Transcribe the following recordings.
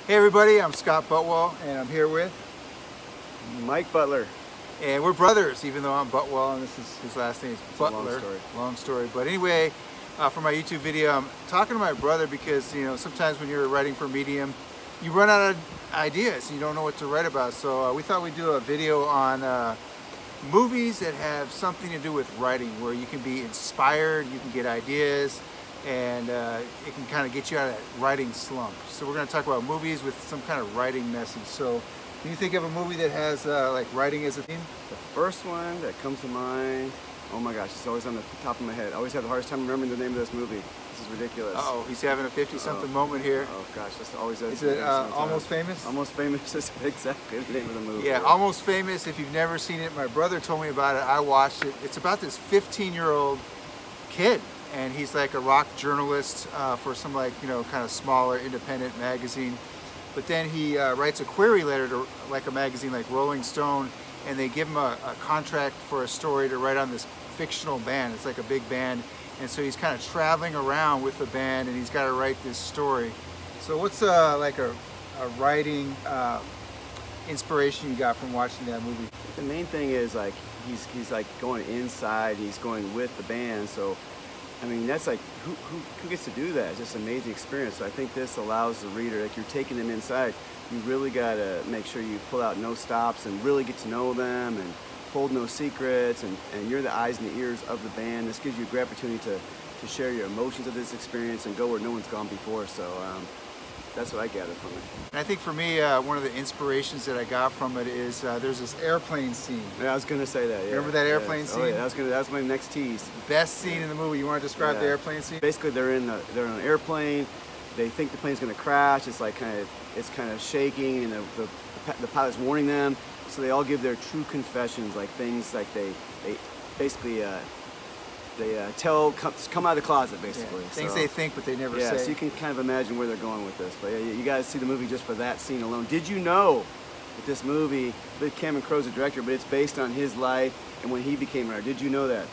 Hey everybody, I'm Scott Butwell and I'm here with Mike Butler. And we're brothers, even though I'm Butwell and this is his last name is Butler. Long story. But anyway, for my YouTube video, I'm talking to my brother because, you know, sometimes when you're writing for Medium, you run out of ideas and you don't know what to write about. So we thought we'd do a video on movies that have something to do with writing, where you can be inspired, you can get ideas, and it can kind of get you out of that writing slump. So we're going to talk about movies with some kind of writing message. So can you think of a movie that has like writing as a theme? The first one that comes to mind, oh my gosh, it's always on the top of my head. I always have the hardest time remembering the name of this movie. This is ridiculous. Uh-oh, he's having a 50-something moment here. Oh gosh, that's always is it Almost Famous? Almost Famous is exactly the name of the movie. Yeah, Almost Famous. If you've never seen it, my brother told me about it. I watched it. It's about this 15-year-old kid, and he's like a rock journalist for some, like, you know, kind of smaller independent magazine. But then he writes a query letter to like a magazine like Rolling Stone, and they give him a contract for a story to write on this fictional band. It's like a big band, and so he's kind of traveling around with the band, and he's got to write this story. So what's like a writing inspiration you got from watching that movie? The main thing is like he's like going inside, he's going with the band. So I mean, that's like, who gets to do that? It's just an amazing experience. So I think this allows the reader, like you're taking them inside, you really got to make sure you pull out no stops and really get to know them and hold no secrets, and you're the eyes and the ears of the band. This gives you a great opportunity to share your emotions of this experience and go where no one's gone before. So that's what I gathered from it. And I think for me, one of the inspirations that I got from it is there's this airplane scene. Yeah, I was going to say that. Yeah. Remember that airplane scene? Oh, yeah, that's my next tease. Best scene in the movie. You want to describe the airplane scene? Basically, they're on an airplane. They think the plane's going to crash. It's like it's kind of shaking, and the pilot's warning them. So they all give their true confessions, like things like they basically come out of the closet, basically. Yeah, things they think but they never say. Yeah, so you can kind of imagine where they're going with this. But yeah, you guys see the movie just for that scene alone. Did you know that this movie, Cameron Crowe's the director, but it's based on his life and when he became a writer? Did you know that?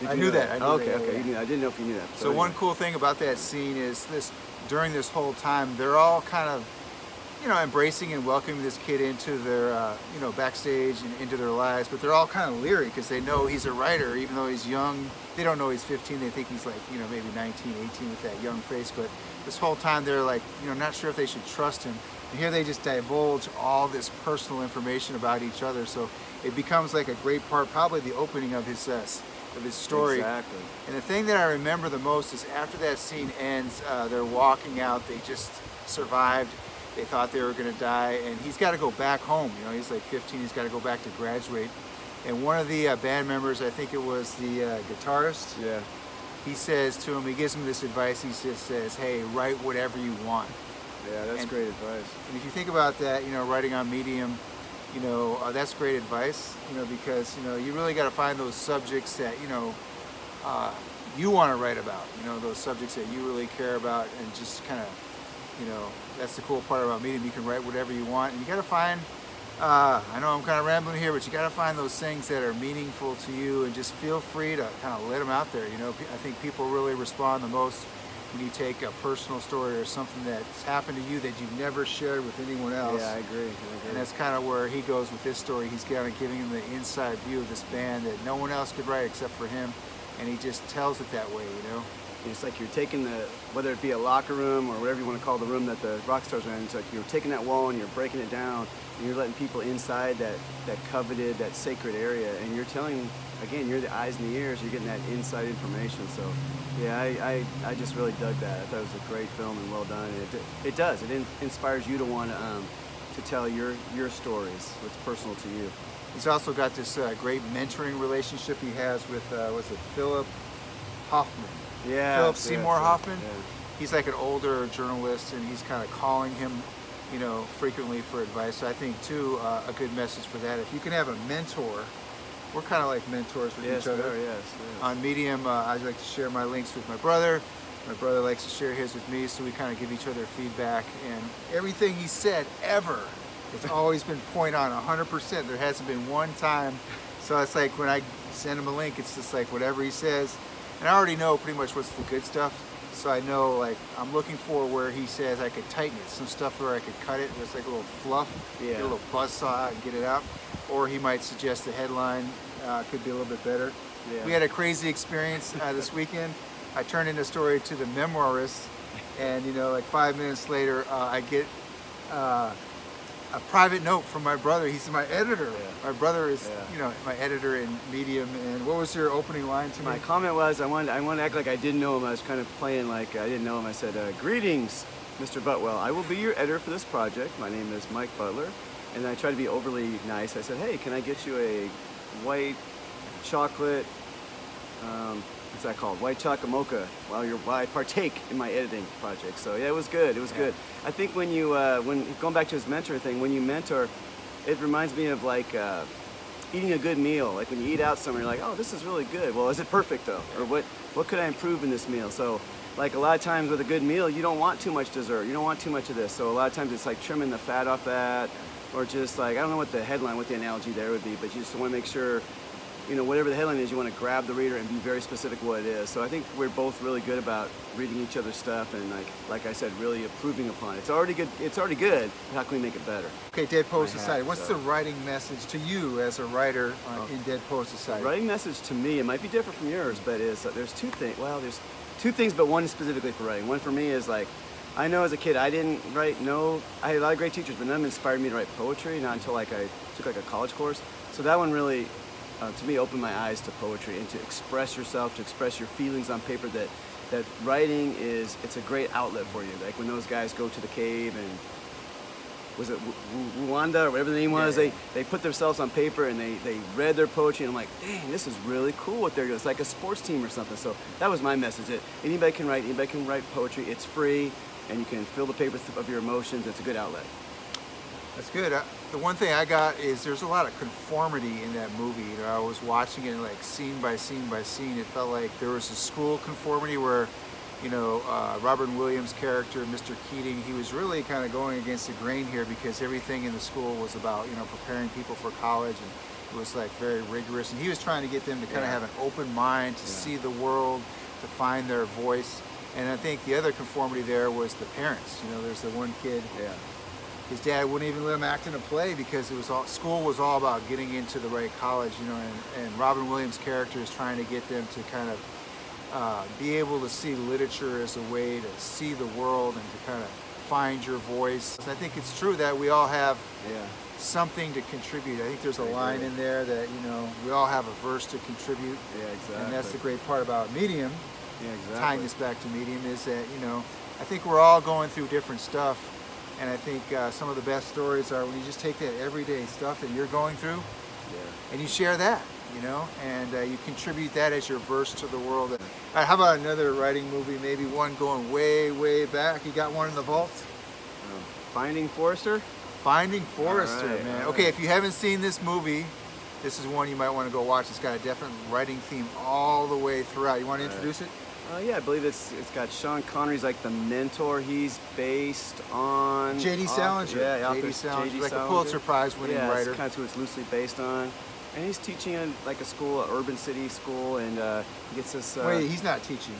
I knew that. Okay. You knew that. I didn't know if you knew that. So one cool thing about that scene is during this whole time, they're all kind of, you know, embracing and welcoming this kid into their, you know, backstage and into their lives, but they're all kind of leery because they know he's a writer, even though he's young. They don't know he's 15. They think he's like, you know, maybe 19, 18 with that young face. But this whole time they're like, you know, not sure if they should trust him. And here they just divulge all this personal information about each other. So it becomes like a great part, probably the opening of his story. Exactly. And the thing that I remember the most is after that scene ends, they're walking out. They just survived. They thought they were going to die, and he's got to go back home. You know, he's like 15. He's got to go back to graduate. And one of the band members, I think it was the guitarist, yeah, he says to him, he gives him this advice. He just says, "Hey, write whatever you want." Yeah, that's great advice. And if you think about that, you know, writing on Medium, you know, that's great advice. You know, because, you know, you really got to find those subjects that, you know, you want to write about. You know, those subjects that you really care about, and just kind of, you know, that's the cool part about Medium. You can write whatever you want, and you got to find, I know I'm kind of rambling here, but you got to find those things that are meaningful to you, and just feel free to kind of let them out there. You know, I think people really respond the most when you take a personal story or something that's happened to you that you've never shared with anyone else. Yeah, I agree. And that's kind of where he goes with this story. He's kind of giving him the inside view of this band that no one else could write except for him, and he just tells it that way, you know. It's like you're taking whether it be a locker room or whatever you want to call the room that the rock stars are in, it's like you're taking that wall and you're breaking it down, and you're letting people inside that coveted, that sacred area, and you're telling, again, you're the eyes and the ears, you're getting that inside information. So yeah, I just really dug that. I thought it was a great film and well done. And it does. It inspires you to want to tell your stories, what's personal to you. He's also got this great mentoring relationship he has with, was it Philip Hoffman? Yeah, Philip Seymour Hoffman. Yeah. He's like an older journalist, and he's kind of calling him, you know, frequently for advice. So I think too, a good message for that. If you can have a mentor, we're kind of like mentors with each other. Yes. On Medium, I like to share my links with my brother. My brother likes to share his with me, so we kind of give each other feedback. And everything he said ever, it's always been point on, 100%. There hasn't been one time. So it's like when I send him a link, it's just like whatever he says. And I already know pretty much what's the good stuff. So I know, like, I'm looking for where he says I could tighten it, some stuff where I could cut it, there's like a little fluff, get a little buzzsaw and get it out. Or he might suggest the headline could be a little bit better. Yeah. We had a crazy experience this weekend. I turned in a story to the memoirist, and you know, like 5 minutes later, I get a private note from my brother. He's my editor. My brother is, you know, my editor in Medium. And what was your opening line to me? My comment was, I wanted to act like I didn't know him. I was kind of playing like I didn't know him. I said, greetings, Mr. Butwell. I will be your editor for this project. My name is Mike Butler. And I tried to be overly nice. I said, hey, can I get you a white chocolate, what's that called? White chocolate mocha while I partake in my editing project. So yeah, it was good. It was good. I think when going back to his mentor thing, when you mentor, it reminds me of like eating a good meal. Like when you eat out somewhere, you're like, oh, this is really good. Well, is it perfect though? Or what could I improve in this meal? So like a lot of times with a good meal, you don't want too much dessert. You don't want too much of this. So a lot of times it's like trimming the fat off that, or just like, I don't know what the headline, what the analogy there would be, but you just want to make sure, you know, whatever the headline is, you want to grab the reader and be very specific what it is. So I think we're both really good about reading each other's stuff and like I said, really improving upon it. It's already good. It's already good. But how can we make it better? Okay, Dead Poet Society. What's the writing message to you as a writer in Dead Poet Society? The writing message to me, it might be different from yours, but is there's two things. Well, there's two things, but one specifically for writing. One for me is like, I know as a kid I didn't write. I had a lot of great teachers, but none of them inspired me to write poetry. Not until like I took like a college course. So that one really. To me, opened my eyes to poetry and to express yourself, to express your feelings on paper. That writing it's a great outlet for you. Like when those guys go to the cave and was it Rwanda or whatever the name was, they put themselves on paper and they read their poetry, and I'm like, dang, this is really cool what they're doing. It's like a sports team or something. So that was my message. That anybody can write poetry. It's free, and you can fill the paper of your emotions. It's a good outlet. That's good. The one thing I got is there's a lot of conformity in that movie. You know, I was watching it like scene by scene by scene. It felt like there was a school conformity where, you know, Robin Williams' character, Mr. Keating, he was really kind of going against the grain here because everything in the school was about, you know, preparing people for college, and it was like very rigorous. And he was trying to get them to kind of have an open mind, to see the world, to find their voice. And I think the other conformity there was the parents. You know, there's the one kid. His dad wouldn't even let him act in a play because it was school was all about getting into the right college, you know, and Robin Williams' character is trying to get them to kind of be able to see literature as a way to see the world and to kind of find your voice. I think it's true that we all have something to contribute. I think there's a line in there that, you know, we all have a verse to contribute. Yeah, exactly. And that's the great part about Medium. Yeah, exactly. Tying this back to Medium is that, you know, I think we're all going through different stuff. And I think some of the best stories are when you just take that everyday stuff that you're going through and you share that, you know, and you contribute that as your verse to the world. All right, how about another writing movie, maybe one going way, way back? You got one in the vault? Finding Forrester? Finding Forrester, right, man. Okay, if you haven't seen this movie, this is one you might want to go watch. It's got a different writing theme all the way throughout. You want to introduce it? Yeah, I believe it's got Sean Connery's like the mentor. He's based on J.D. Salinger. J.D. Salinger, like a Pulitzer Prize winning writer. It's kind of who it's loosely based on. And he's teaching in like a school, an urban city school, and he gets this. Wait, he's not teaching.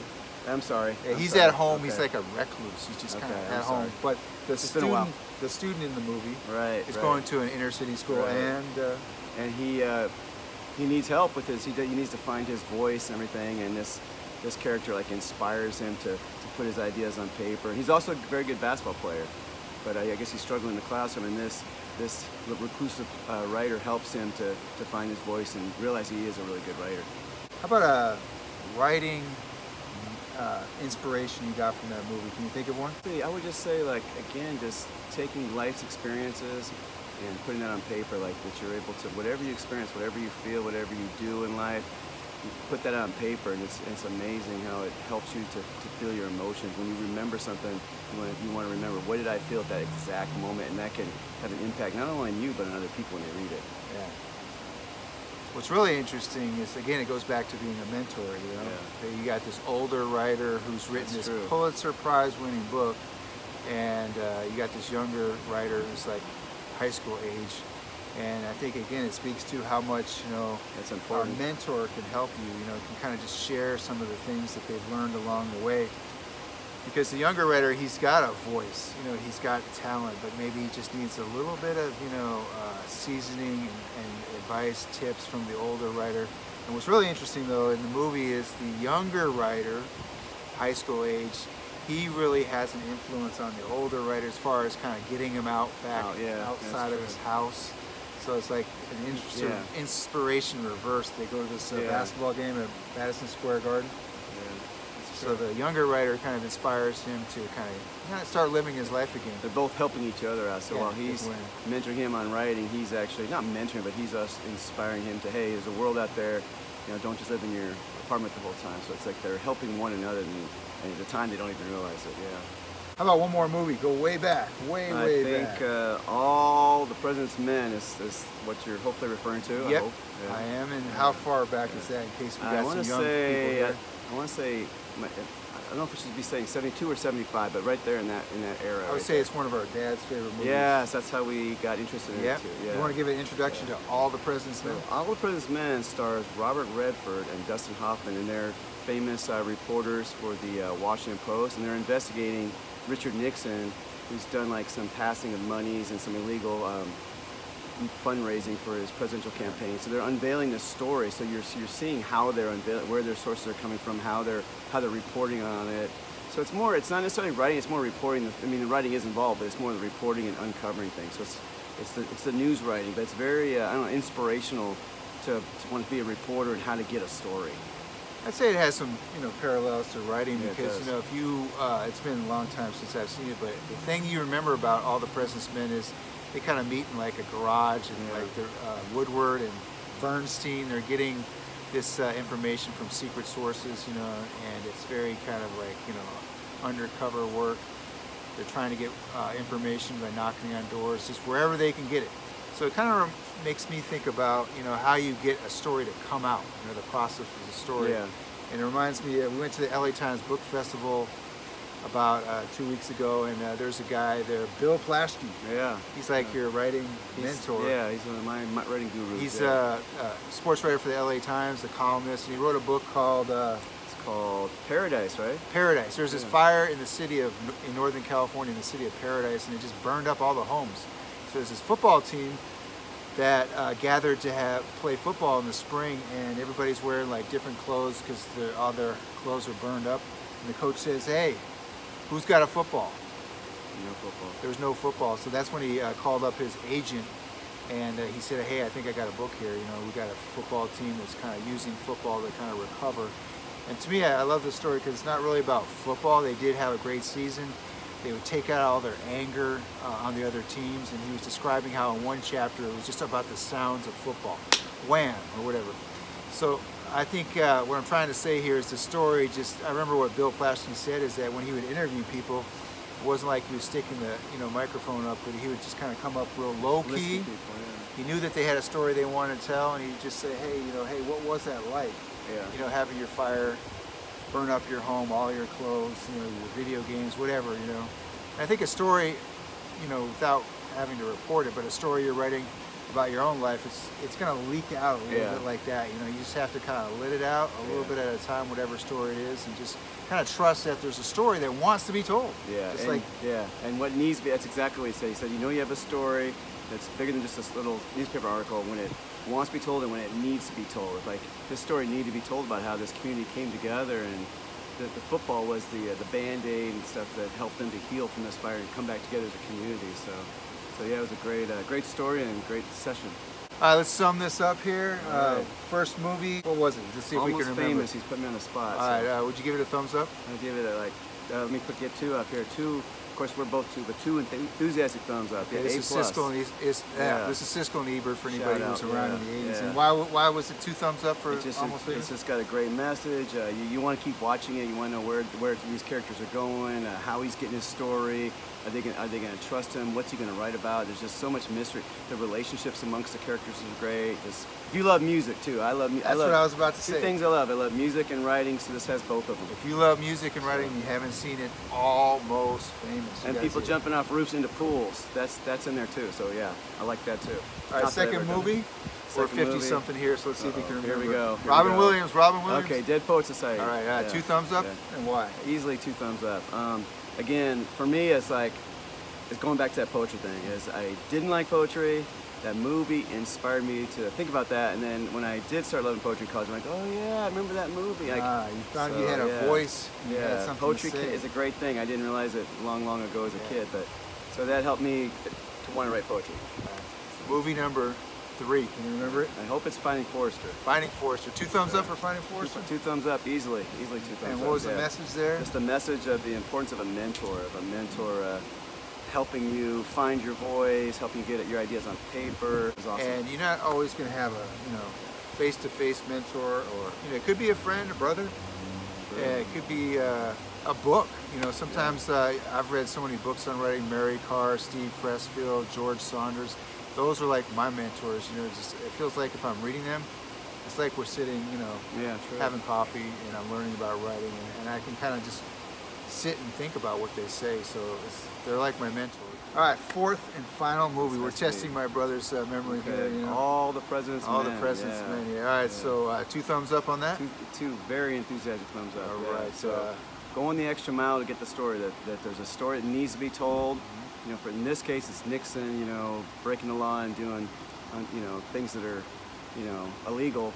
I'm sorry. Yeah, he's at home. He's like a recluse. He's just kind of at home. But the student in the movie is going to an inner city school, and he needs help with his. He needs to find his voice and everything, and this character like inspires him to put his ideas on paper. He's also a very good basketball player, but I guess he's struggling in the classroom, and this reclusive writer helps him to find his voice and realize he is a really good writer. How about a writing inspiration you got from that movie? Can you think of one? I would just say, like, again, just taking life's experiences and putting that on paper, like that you're able to, whatever you experience, whatever you feel, whatever you do in life, you put that on paper, and it's amazing how it helps you to feel your emotions. When you remember something, you want to remember, what did I feel at that exact moment, and that can have an impact not only on you, but on other people when they read it. Yeah. What's really interesting is, again, it goes back to being a mentor, you know? Yeah. You got this older writer who's written this Pulitzer Prize winning book, and you got this younger writer who's like high school age. And I think, again, it speaks to how much, you know, that's important. Our mentor can help you, you know, can kind of just share some of the things that they've learned along the way. Because the younger writer, he's got a voice, you know, he's got talent, but maybe he just needs a little bit of, you know, seasoning and advice, tips from the older writer. And what's really interesting though in the movie is the younger writer, high school age, he really has an influence on the older writer as far as kind of getting him out back outside of his house. So it's like an interesting inspiration reverse. They go to this basketball game at Madison Square Garden. So the younger writer kind of inspires him to kind of start living his life again. They're both helping each other out. So while he's mentoring him on writing, he's actually not mentoring, but he's inspiring him to, hey, there's a world out there. You know, don't just live in your apartment the whole time. So it's like they're helping one another, and at the time they don't even realize it. Yeah. How about one more movie? Go way back, way back. I think All the President's Men is what you're hopefully referring to. Yep, I hope. Yeah. I am. And how far back is that? In case we got some young people here. I want to say, I don't know if we should be saying 72 or 75, but right there in that era. I would say it's one of our dad's favorite movies. Yes, that's how we got interested in it too. Yeah. You want to give an introduction to All the President's Men? All the President's Men stars Robert Redford and Dustin Hoffman, and they're famous reporters for the Washington Post, and they're investigating Richard Nixon, who's done like some passing of monies and some illegal fundraising for his presidential campaign. So they're unveiling this story. So you're seeing how they're unveiling, where their sources are coming from, how they're reporting on it. So it's not necessarily writing, it's more reporting. I mean, the writing is involved, but it's more the reporting and uncovering things. So it's the news writing, but it's very I don't know, inspirational to want to be a reporter and how to get a story. I'd say it has some, you know, parallels to writing because, you know, if you, it's been a long time since I've seen it, but the thing you remember about All the President's Men is they kind of meet in like a garage, and like Woodward and Bernstein, they're getting this information from secret sources, you know, and it's very kind of like, you know, undercover work. They're trying to get information by knocking on doors, just wherever they can get it. So it kind of makes me think about, you know, how you get a story to come out, you know, the process of the story. Yeah. And it reminds me, we went to the LA Times Book Festival about 2 weeks ago, and there's a guy there, Bill Plaschke. Yeah. He's like your writing mentor. Yeah, he's one of my writing gurus. He's a sports writer for the LA Times, a columnist, and he wrote a book called... it's called Paradise, right? Paradise. There's this fire in the city of, in Northern California, in the city of Paradise, and it just burned up all the homes. So there's this football team that gathered to play football in the spring, and everybody's wearing like different clothes because all their clothes are burned up. And the coach says, "Hey, who's got a football?" No football. There was no football. So that's when he called up his agent, and he said, "Hey, I think I got a book here. You know, we got a football team that's kind of using football to kind of recover." And to me, I love this story because it's not really about football. They did have a great season. They would take out all their anger on the other teams, and he was describing how in one chapter it was just about the sounds of football, wham, or whatever. So I think what I'm trying to say here is the story I remember what Bill Plaschke said is that when he would interview people, it wasn't like he was sticking the microphone up, but he would just kind of come up real low-key. He knew that they had a story they wanted to tell, and he'd just say, "Hey, you know, hey, what was that like? You know, having your fire burn up your home, all your clothes, you know, your video games, whatever, you know." And I think a story, you know, without having to report it, but a story you're writing about your own life, it's going to leak out a little bit like that. You know, you just have to kind of let it out a little bit at a time, whatever story it is, and just kind of trust that there's a story that wants to be told. And what needs to be, that's exactly what he said. He said, you know, you have a story that's bigger than just this little newspaper article when it wants to be told and when it needs to be told. Like, this story needed to be told about how this community came together, and the football was the Band-Aid and stuff that helped them to heal from this fire and come back together as a community. So yeah, it was a great story and great session. All right, let's sum this up here. First movie, what was it? Let's see if we can remember. Almost Famous. He's put me on the spot. All right, would you give it a thumbs up? I'd give it let me get 2 up here. 2. Of course, we're both 2, but 2 enthusiastic thumbs up. Yeah, this is Siskel and this is Siskel and Ebert for anybody who's around in the 80s. And why was it 2 thumbs up for Almost Famous? It's just got a great message. You want to keep watching it. You want to know where these characters are going, how he's getting his story. Are they gonna trust him? What's he gonna write about? There's just so much mystery. The relationships amongst the characters is great. Just, if you love music too, I love. That's what I was about to Two say. things I love. I love music and writing, so this has both of them. If you love music and writing, you haven't seen it, Almost Famous. And people jumping off roofs into pools. That's in there too. So yeah, I like that too. All right, second movie. We're 50 movie. something here, so let's see if we can remember. Here we go. Robin Williams. Okay, Dead Poet Society. All right, 2 thumbs up, and why? Easily 2 thumbs up. Again, for me, it's going back to that poetry thing. Is I didn't like poetry. That movie inspired me to think about that, and then when I did start loving poetry in college, I'm like, oh yeah, I remember that movie. You found you had a voice. You had something poetry to say. is a great thing. I didn't realize it long ago as a kid, but so that helped me to want to write poetry. Movie number 3. Can you remember it? I hope it's Finding Forrester. Finding Forrester. 2 thumbs up for Finding Forrester? 2 thumbs up, easily 2 thumbs up. And what was the message there? Just the message of the importance of a mentor, helping you find your voice, helping you get your ideas on paper. It's awesome. And you're not always going to have a face-to-face mentor, or it could be a friend, a brother. Sure. It could be a book. Sometimes I've read so many books on writing. Mary Karr, Steve Pressfield, George Saunders. Those are like my mentors. It feels like if I'm reading them, it's like we're sitting, having coffee, and I'm learning about writing, and I can kind of just sit and think about what they say. So they're like my mentors. All right, 4th and final movie. We're testing my brother's memory here. All the President's Men. All the President's Men. Yeah. All right, so 2 thumbs up on that. Two very enthusiastic thumbs up. All right, so going the extra mile to get the story. That there's a story that needs to be told. In this case, it's Nixon, breaking the law and doing, things that are, illegal.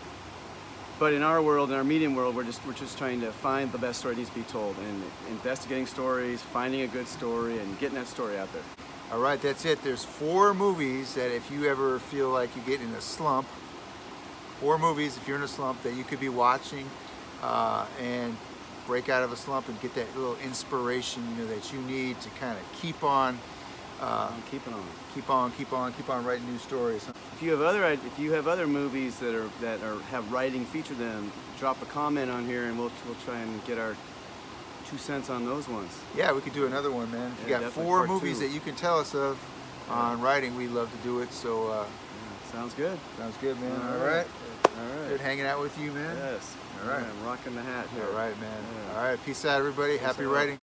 But in our world, in our medium world, we're just trying to find the best story that needs to be told, and investigating stories, finding a good story, and getting that story out there. All right, that's it. There's 4 movies that if you ever feel like you get in a slump, 4 movies if you're in a slump that you could be watching and break out of a slump and get that little inspiration, that you need to kind of keep on. Keep on writing new stories. If you have other movies that have writing feature them, drop a comment on here, and we'll try and get our 2 cents on those ones. Yeah, we could do another one, man. If you got 4 movies that you can tell us of on writing, we'd love to do it. So sounds good. Sounds good, man. All right. Good hanging out with you, man. Yes. All right. I'm rocking the hat here. All right, man. All right. Peace out, everybody. Happy writing.